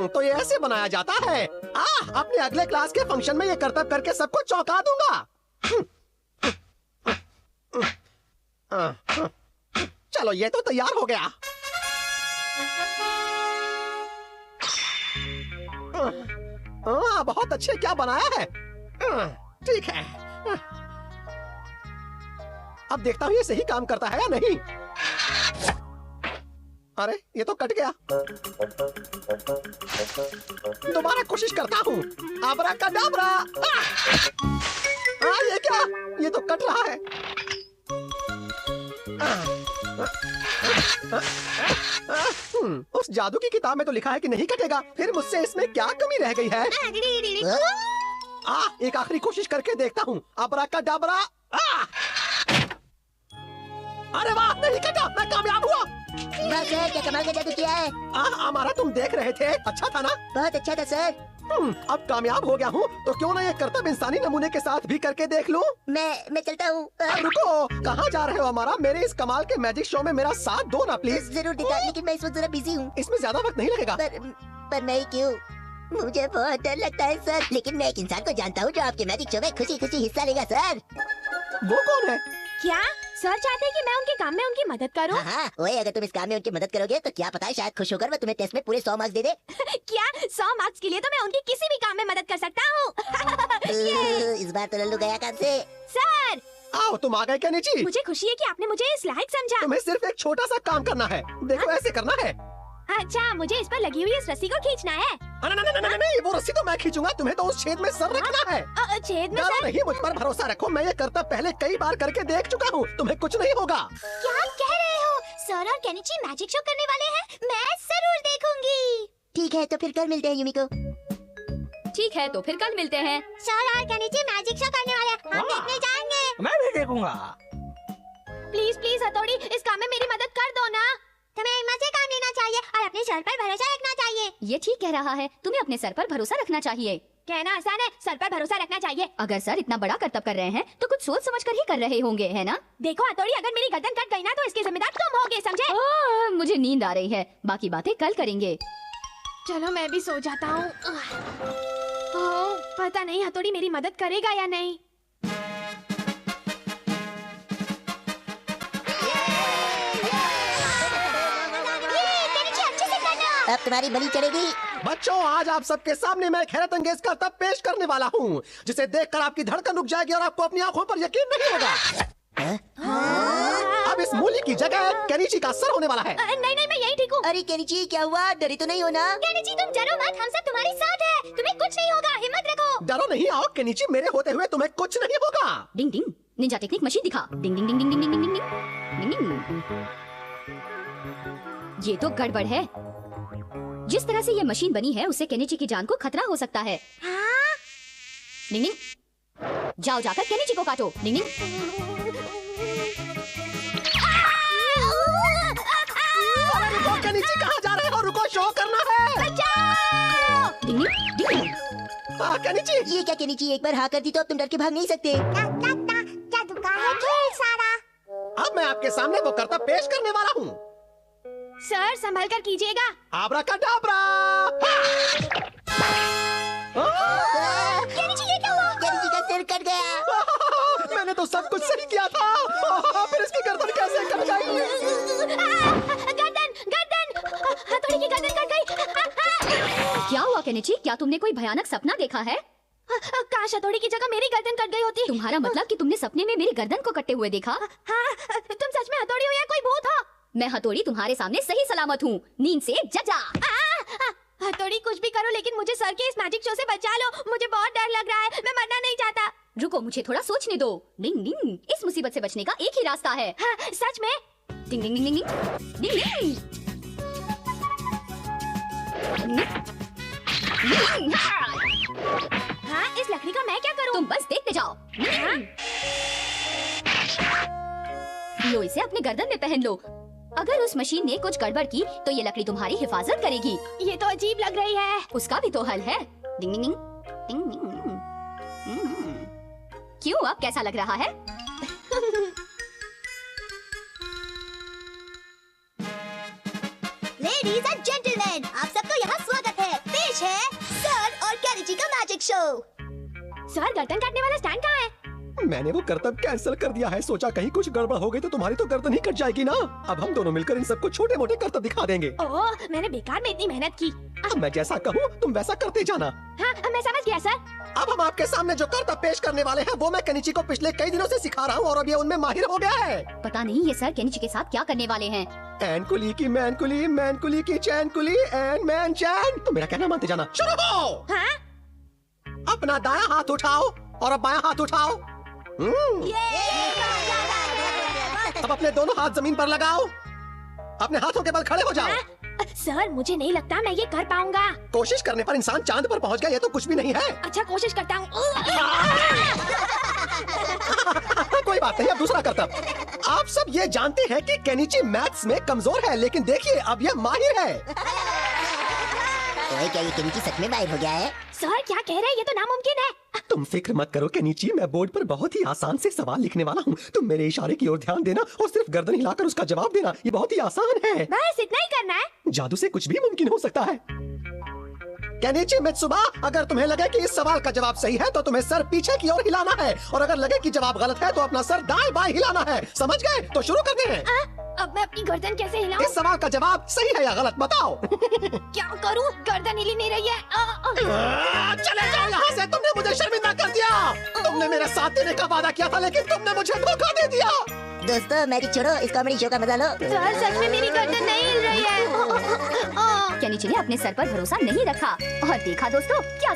तो ये ऐसे बनाया जाता है। अपने अगले क्लास के फंक्शन में ये करतब करके सबको चौंका दूंगा। चलो ये तो तैयार हो गया। बहुत अच्छे, क्या बनाया है। ठीक है, अब देखता हूँ ये सही काम करता है या नहीं। अरे ये तो कट गया। दोबारा कोशिश करता हूँ। अबराकडाब्रा। ये क्या, ये तो कट रहा है। उस जादू की किताब में तो लिखा है कि नहीं कटेगा, फिर मुझसे इसमें क्या कमी रह गई है। एक आखिरी कोशिश करके देखता हूँ। अबराकडाब्रा। अरे वाह, नहीं कटा, मैं कामयाब हुआ। वाह सर, क्या कमाल का जादू किया है। हमारा तुम देख रहे थे, अच्छा था ना? बहुत अच्छा था सर। अब कामयाब हो गया हूँ तो क्यों ना ये करतब इंसानी नमूने के साथ भी करके देख लूं। मैं चलता हूँ। रुको, कहाँ जा रहे हो हमारा? मेरे इस कमाल के मैजिक शो में मेरा साथ दो ना प्लीज। जरूर दिखा, लेकिन मैं इस वक्त जरा बिजी हूँ। इसमें ज्यादा वक्त नहीं लगेगा। पर नहीं क्यों? मुझे बहुत डर लगता है सर, लेकिन मैं एक इंसान को जानता हूँ जो आपके मैजिक शो में खुशी खुशी हिस्सा लेगा सर। वो कौन है? क्या सर चाहते हैं कि मैं उनके काम में उनकी मदद करूं? हाँ, ओए, अगर तुम इस काम में उनकी मदद करोगे तो क्या पता है शायद खुश होकर वो तुम्हें टेस्ट में पूरे 100 मार्क्स दे दे। क्या 100 मार्क्स के लिए तो मैं उनकी किसी भी काम में मदद कर सकता हूँ। इस बार तो लल्लू गया काम से। सर, आओ, तुम आ गए केनिची। मुझे खुशी है कि आपने मुझे इस लायक समझा। तुम्हें सिर्फ एक छोटा सा काम करना है। देखो ऐसे करना है। अच्छा, मुझे इस पर लगी हुई इस रस्सी को खींचना है। नहीं, वो रस्सी तो मैं खींचूंगा, तुम्हें तो उस छेद में सर रखना है। छेद में सर? नहीं, मुझ पर भरोसा रखो, मैं ये करतब पहले कई बार करके देख चुका हूँ, तुम्हें कुछ नहीं होगा। क्या कह रहे हो? सर और केनिची मैजिक शो करने वाले हैं, मैं जरूर देखूंगी। ठीक है, तो फिर कल मिलते हैं युमिको। ठीक है, तो फिर कल मिलते हैं। सर और केनिची मैजिक शो करने वाले हैं, हम देखने जाएंगे। मैं भी देखूंगा। प्लीज प्लीज हथौड़ी, इस काम में मेरी मदद कर दो ना। तुम्हें हिम्मत से काम लेना चाहिए और अपने सर पर भरोसा रखना चाहिए। ये ठीक कह रहा है, तुम्हें अपने सर पर भरोसा रखना चाहिए। कहना आसान है, सर पर भरोसा रखना चाहिए। अगर सर इतना बड़ा करतब कर रहे हैं तो कुछ सोच समझ कर ही कर रहे होंगे, है ना? देखो हथौड़ी, अगर मेरी गर्दन कट गई ना तो इसके जिम्मेदार तुम होगे, समझे? मुझे नींद आ रही है, बाकी बातें कल करेंगे। चलो मैं भी सो जाता हूँ। पता नहीं हथौड़ी मेरी मदद करेगा या नहीं। अब तुम्हारी बलि चढ़ेगी। बच्चों, आज आप सबके सामने मैं एक हैरत अंगेज करतब पेश करने वाला हूँ, जिसे देखकर आपकी धड़कन रुक जाएगी और आपको अपनी आंखों पर यकीन नहीं होगा। अब इस मूली की जगह केनिची का सर होने वाला है। नहीं नहीं, मैं यही ठीक हूँ। अरे केनिची, क्या हुआ? डरी तो नहीं हो ना? केनिची, तुम डरो मत, हम सब तुम्हारे साथ हैं, तुम्हें कुछ नहीं होगा, हिम्मत रखो। डरो नहीं, आओ केनिची, मेरे होते हुए तुम्हें कुछ नहीं होगा। डिंग डिंग, निंजा टेक्निक मशीन दिखा। डिंग डिंग डिंग डिंग डिंग डिंग डिंग डिंग। ये तो गड़बड़ है। जिस तरह से ये मशीन बनी है उससे केनिची की जान को खतरा हो सकता है। डिंग डिंग, जाओ जाकर केनिची को काटो। डिंग डिंग। रुको केनिची, कहाँ जा रहे हो? रुको, शो करना है। डिंग डिंग डिंग डिंग। केनिची, ये क्या केनिची, एक बार हाँ कर दी तो अब तुम डर के भाग नहीं सकते। जादू का है खेल सारा। अब मैं आपके सामने वो करतब पेश करने वाला हूँ। सर, संभल कर कीजिएगा। आब्राकाडाब्रा। केनिची, ये क्या हुआ? केनिची का सिर कट गया। मैंने तो सब कुछ सही किया था, फिर इसकी गर्दन कैसे कट गई? गर्दन गर्दन, हथौड़ी की गर्दन कट गई। क्या हुआ केनिची? क्या तुमने कोई भयानक सपना देखा है? काश हथौड़ी की जगह मेरी गर्दन कट गई होती। तुम्हारा मतलब कि तुमने सपने में मेरी गर्दन को कटते हुए देखा? हाँ, तुम सच में हथौड़ी हो या कोई भूत हो? मैं हथौड़ी तुम्हारे सामने सही सलामत हूँ, नींद से जग जा। हथौड़ी, कुछ भी करो लेकिन मुझे सर के इस मैजिक शो से बचा लो, मुझे बहुत डर लग रहा है, मैं मरना नहीं चाहता। रुको, मुझे थोड़ा सोचने दो। डिंग डिंग, इस मुसीबत से बचने का एक ही रास्ता है। हाँ, सच में? डिंग डिंग डिंग डिंग डिंग डिंग डिंग। हाँ, इस लकड़ी का मैं क्या करूँ? तुम बस देखते जाओ। लो, इसे अपने गर्दन में पहन लो। अगर उस मशीन ने कुछ गड़बड़ की तो ये लकड़ी तुम्हारी हिफाजत करेगी। ये तो अजीब लग रही है। उसका भी तो हल है। डिंग डिंग डिंग डिंग डिंग। क्यों, अब कैसा लग रहा है? लेडीज एंड जेंटलमैन, आप सबको यहाँ स्वागत है। पेश है सर और केनिची का मैजिक शो। सर गर्दन काटने वाला स्टैंड कहाँ है? मैंने वो करतब कैंसिल कर दिया है। सोचा कहीं कुछ गड़बड़ हो गई तो तुम्हारी तो गर्दन ही कट जाएगी ना। अब हम दोनों मिलकर इन सबको छोटे मोटे करतब दिखा देंगे। ओह, मैंने बेकार में इतनी मेहनत की। अब मैं जैसा कहूँ तुम वैसा करते जाना। हाँ, मैं समझ गया सर। अब हम आपके सामने जो करतब पेश करने वाले हैं वो मैं केनिची को पिछले कई दिनों से सिखा रहा हूँ और अब ये उनमें माहिर हो गया है। पता नहीं ये सर केनिची के साथ क्या करने वाले हैं। एन कुली की मैन कुली, मैन कुली की चैन कुली, एन मैन चैन। तो मेरा कहना मानते जाना। शुरू हो। हाँ? अपना दायां हाथ उठाओ और अब बायां हाथ उठाओ। अब अपने दोनों हाथ जमीन पर लगाओ। अपने हाथों के बल खड़े हो जाओ। हाँ? सर मुझे नहीं लगता मैं ये कर पाऊंगा। कोशिश करने पर इंसान चांद पर पहुंच गया, ये तो कुछ भी नहीं है। अच्छा कोशिश करता हूँ। कोई बात नहीं, अब दूसरा करतब। आप सब ये जानते हैं कि केनिची मैथ्स में कमजोर है, लेकिन देखिए अब ये माहिर है। तो क्या ये केनिची सच में माहिर हो गया है? सर क्या कह रहे हैं? ये तो नामुमकिन है। तुम फिक्र मत करो केनिची, मैं बोर्ड पर बहुत ही आसान से सवाल लिखने वाला हूँ। तुम मेरे इशारे की ओर ध्यान देना और सिर्फ गर्दन हिलाकर उसका जवाब देना। ये बहुत ही आसान है। बस इतना ही करना है। जादू से कुछ भी मुमकिन हो सकता है। केनिची मित्सुबा, अगर तुम्हें लगे कि इस सवाल का जवाब सही है तो तुम्हें सर पीछे की ओर हिलाना है, और अगर लगे कि जवाब गलत है तो अपना सर दाएं बाएं हिलाना है। समझ गए? तो शुरू करते हैं। अब मैं अपनी गर्दन कैसे हिलाऊं? इस सवाल का जवाब सही है या गलत बताओ। क्या करूं? गर्दन हिली नहीं रही है। चले जाओ यहाँ से, तुमने मुझे शर्मिंदा कर दिया। तुमने मेरे साथ देने का वादा किया था, लेकिन तुमने मुझे धोखा दे दिया। दोस्तों मैजिक छोड़ो, इस कॉमेडी शो का मजा लो। सर सच में मेरी गर्दन नहीं हिल रही है। केनिची ने अपने सर पर भरोसा नहीं रखा और देखा दोस्तों क्या